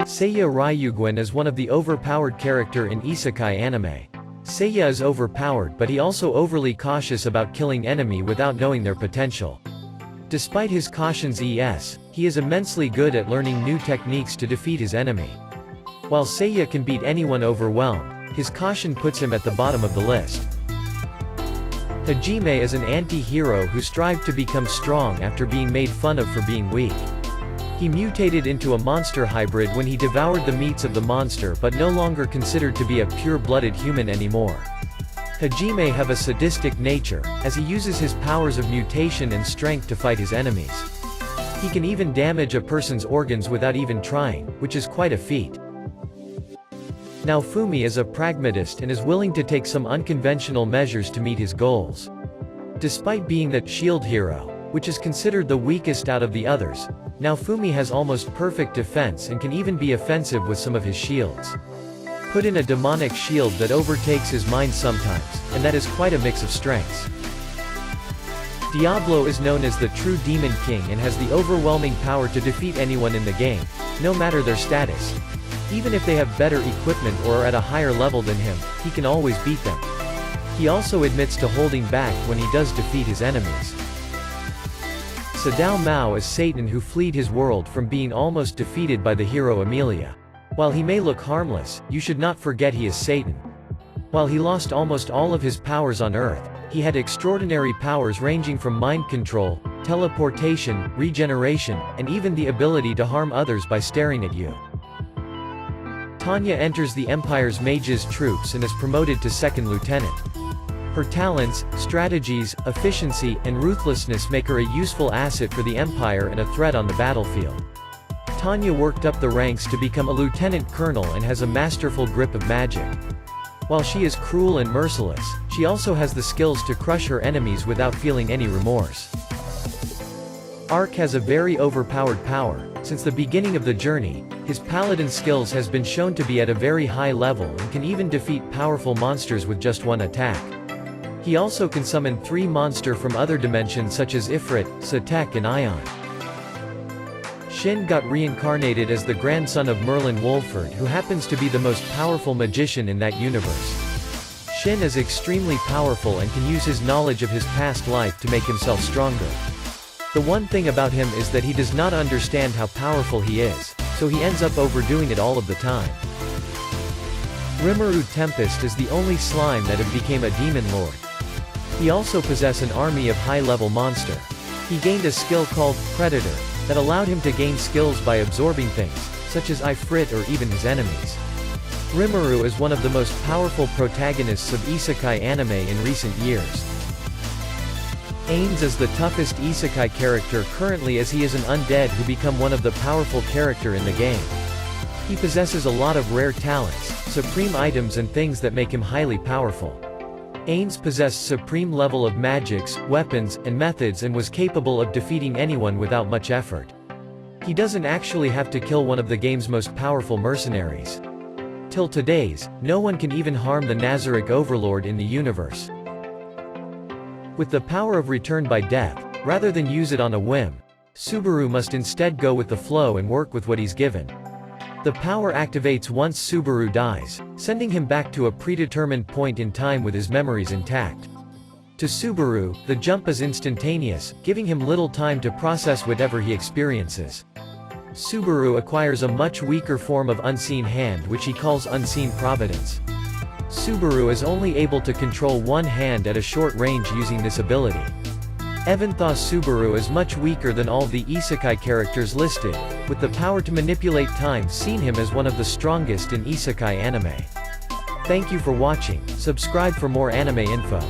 Sakura Ryugun is one of the overpowered character in isekai anime. Seiya is overpowered, but he also overly cautious about killing enemy without knowing their potential. Despite his cautions, he is immensely good at learning new techniques to defeat his enemy. While Seiya can beat anyone overwhelmed, his caution puts him at the bottom of the list. Hajime is an anti-hero who strived to become strong after being made fun of for being weak. He mutated into a monster hybrid when he devoured the meats of the monster, but no longer considered to be a pure-blooded human anymore. Hajime have a sadistic nature, as he uses his powers of mutation and strength to fight his enemies. He can even damage a person's organs without even trying, which is quite a feat. Now Fumi is a pragmatist and is willing to take some unconventional measures to meet his goals. Despite being the shield hero, which is considered the weakest out of the others, now Fumi has almost perfect defense and can even be offensive with some of his shields. Put in a demonic shield that overtakes his mind sometimes, and that is quite a mix of strengths. Diablo is known as the true Demon King and has the overwhelming power to defeat anyone in the game, no matter their status. Even if they have better equipment or are at a higher level than him, he can always beat them. He also admits to holding back when he does defeat his enemies. Sadao Mao is Satan who fled his world from being almost defeated by the hero Emilia. While he may look harmless, you should not forget he is Satan. While he lost almost all of his powers on Earth, he had extraordinary powers ranging from mind control, teleportation, regeneration, and even the ability to harm others by staring at you. Tanya enters the Empire's mages troops and is promoted to second lieutenant. Her talents, strategies, efficiency, and ruthlessness make her a useful asset for the Empire and a threat on the battlefield. Tanya worked up the ranks to become a lieutenant colonel and has a masterful grip of magic. While she is cruel and merciless, she also has the skills to crush her enemies without feeling any remorse. Ark has a very overpowered power. Since the beginning of the journey, his paladin skills has been shown to be at a very high level and can even defeat powerful monsters with just one attack. He also can summon 3 monsters from other dimensions such as Ifrit, Satek and Ion. Shin got reincarnated as the grandson of Merlin Wolford, who happens to be the most powerful magician in that universe. Shin is extremely powerful and can use his knowledge of his past life to make himself stronger. The one thing about him is that he does not understand how powerful he is, so he ends up overdoing it all of the time. Rimuru Tempest is the only slime that have became a demon lord. He also possesses an army of high-level monster. He gained a skill called Predator, that allowed him to gain skills by absorbing things, such as Ifrit or even his enemies. Rimuru is one of the most powerful protagonists of isekai anime in recent years. Ains is the toughest isekai character currently, as he is an undead who become one of the powerful character in the game. He possesses a lot of rare talents, supreme items and things that make him highly powerful. Ains possessed supreme level of magics, weapons, and methods and was capable of defeating anyone without much effort. He doesn't actually have to kill one of the game's most powerful mercenaries. Till today's, no one can even harm the Nazaric overlord in the universe. With the power of return by death, rather than use it on a whim, Subaru must instead go with the flow and work with what he's given. The power activates once Subaru dies, sending him back to a predetermined point in time with his memories intact. To Subaru, the jump is instantaneous, giving him little time to process whatever he experiences. Subaru acquires a much weaker form of Unseen Hand which he calls Unseen Providence. Subaru is only able to control one hand at a short range using this ability. Eventha's Subaru is much weaker than all the isekai characters listed, with the power to manipulate time seen him as one of the strongest in isekai anime. Thank you for watching, subscribe for more anime info.